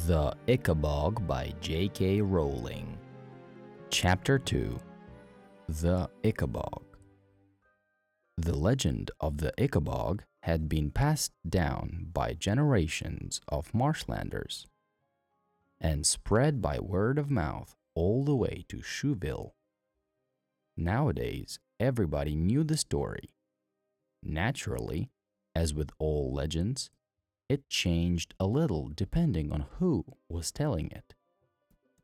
The Ickabog by J.K. Rowling. Chapter 2. The Ickabog. The legend of the Ickabog had been passed down by generations of marshlanders and spread by word of mouth all the way to Shoeville. Nowadays, everybody knew the story. Naturally, as with all legends, it changed a little depending on who was telling it.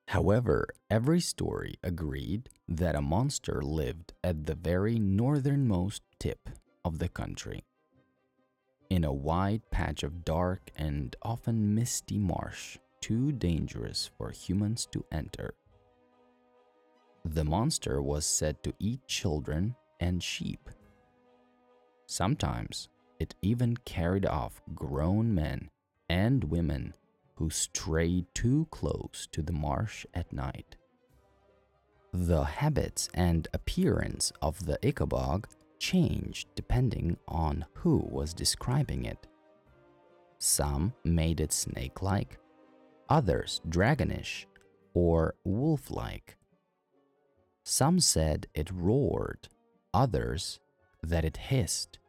However, every story agreed that a monster lived at the very northernmost tip of the country, in a wide patch of dark and often misty marsh too dangerous for humans to enter. The monster was said to eat children and sheep. Sometimes it even carried off grown men and women who strayed too close to the marsh at night. The habits and appearance of the Ickabog changed depending on who was describing it. Some made it snake-like, others dragonish or wolf-like. Some said it roared, others that it hissed,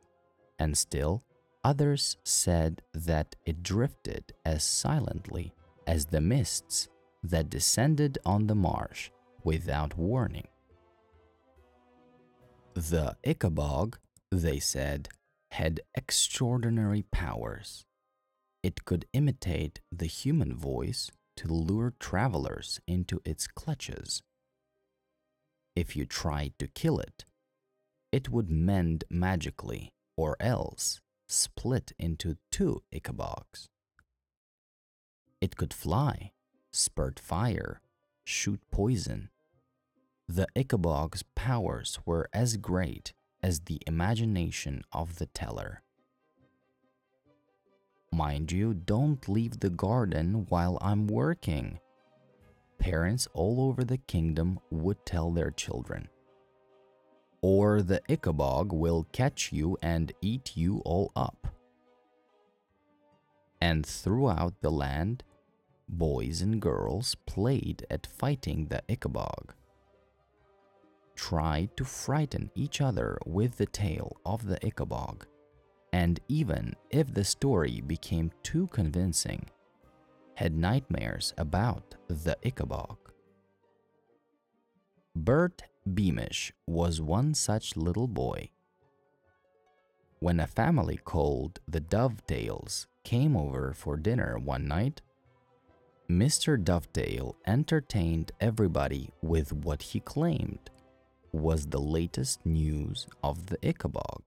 and still others said that it drifted as silently as the mists that descended on the marsh without warning. The Ickabog, they said, had extraordinary powers. It could imitate the human voice to lure travelers into its clutches. If you tried to kill it, it would mend magically or else split into two Ickabogs. It could fly, spurt fire, shoot poison. The Ickabog's powers were as great as the imagination of the teller. Mind you, don't leave the garden while I'm working, parents all over the kingdom would tell their children, or the Ickabog will catch you and eat you all up. And throughout the land, boys and girls played at fighting the Ickabog, tried to frighten each other with the tale of the Ickabog, and even if the story became too convincing, had nightmares about the Ickabog. Bert Beamish was one such little boy. When a family called the Dovetails came over for dinner one night, Mr. Dovetail entertained everybody with what he claimed was the latest news of the Ickabog.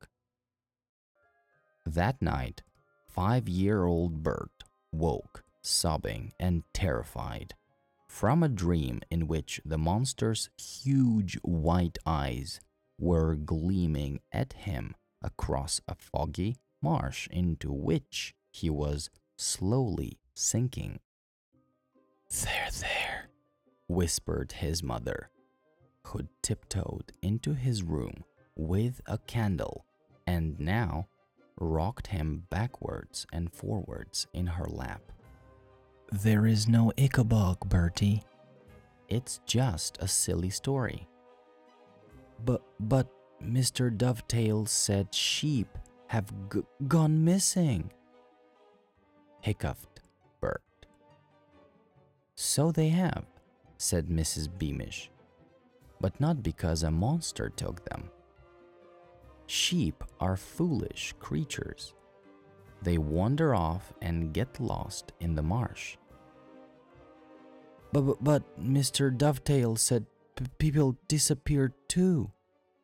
That night, 5-year-old Bert woke sobbing and terrified from a dream in which the monster's huge white eyes were gleaming at him across a foggy marsh into which he was slowly sinking. There, whispered his mother, who tiptoed into his room with a candle and now rocked him backwards and forwards in her lap. There is no Ickabog, Bertie. It's just a silly story. But Mr. Dovetail said sheep have gone missing, hiccuped Bert. So they have, said Mrs. Beamish, but not because a monster took them. Sheep are foolish creatures. They wander off and get lost in the marsh. But Mr. Dovetail said people disappeared too.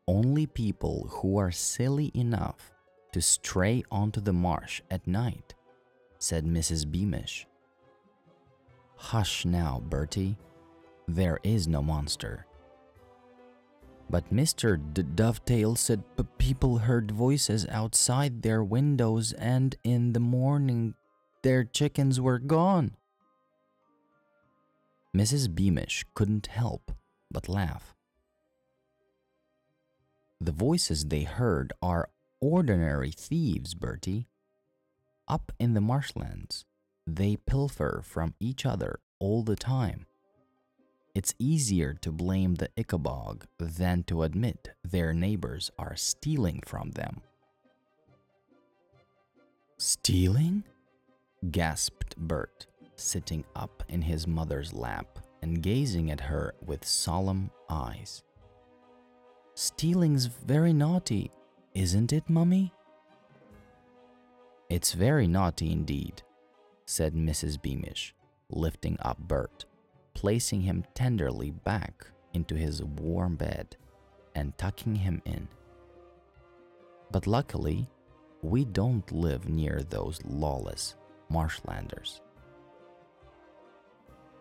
Only people who are silly enough to stray onto the marsh at night, said Mrs. Beamish. Hush now, Bertie. There is no monster. But Mr. Dovetail said people heard voices outside their windows and in the morning their chickens were gone. Mrs. Beamish couldn't help but laugh. The voices they heard are ordinary thieves, Bertie, up in the marshlands. They pilfer from each other all the time. It's easier to blame the Ickabog than to admit their neighbors are stealing from them. Stealing? Gasped Bert, sitting up in his mother's lap and gazing at her with solemn eyes. Stealing's very naughty, isn't it, Mummy? It's very naughty indeed, said Mrs. Beamish, lifting up Bert, placing him tenderly back into his warm bed and tucking him in. But luckily, we don't live near those lawless marshlanders.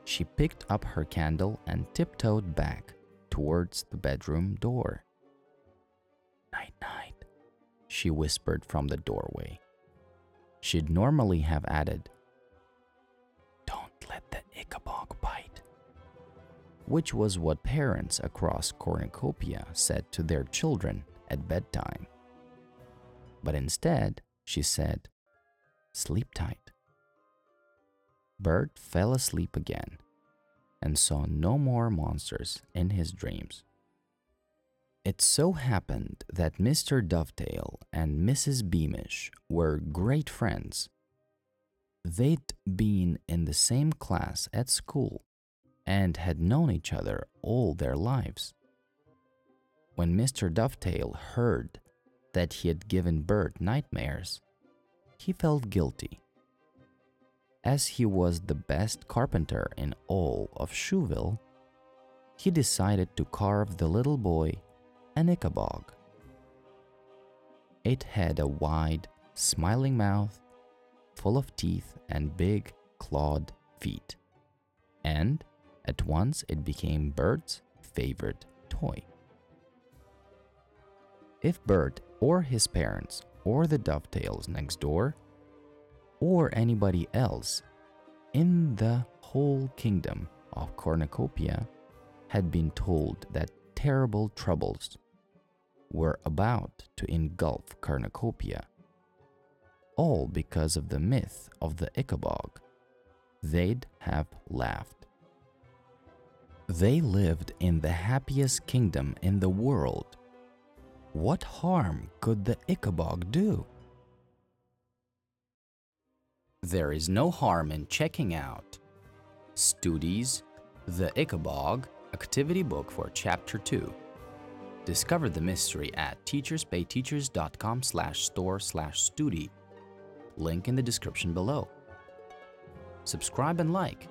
She picked up her candle and tiptoed back towards the bedroom door. Night, night, she whispered from the doorway. She'd normally have added, don't let the Ickabog bite, which was what parents across cornucopia said to their children at bedtime. But instead, she said, sleep tight. Bert fell asleep again and saw no more monsters in his dreams. It so happened that Mr. Dovetail and Mrs. Beamish were great friends. They'd been in the same class at school and had known each other all their lives. When Mr. Dovetail heard that he had given Bert nightmares, he felt guilty. As he was the best carpenter in all of Shoeville, he decided to carve the little boy an Ickabog. It had a wide, smiling mouth, full of teeth and big, clawed feet, and at once it became Bert's favorite toy. If Bert or his parents or the Dovetails next door or anybody else in the whole kingdom of Cornucopia had been told that terrible troubles were about to engulf Cornucopia, all because of the myth of the Ickabog, they'd have laughed. They lived in the happiest kingdom in the world. What harm could the Ickabog do? There is no harm in checking out Studi's The Ickabog Activity Book for Chapter 2. Discover the mystery at teacherspayteachers.com/store/studi. Link in the description below. Subscribe and like.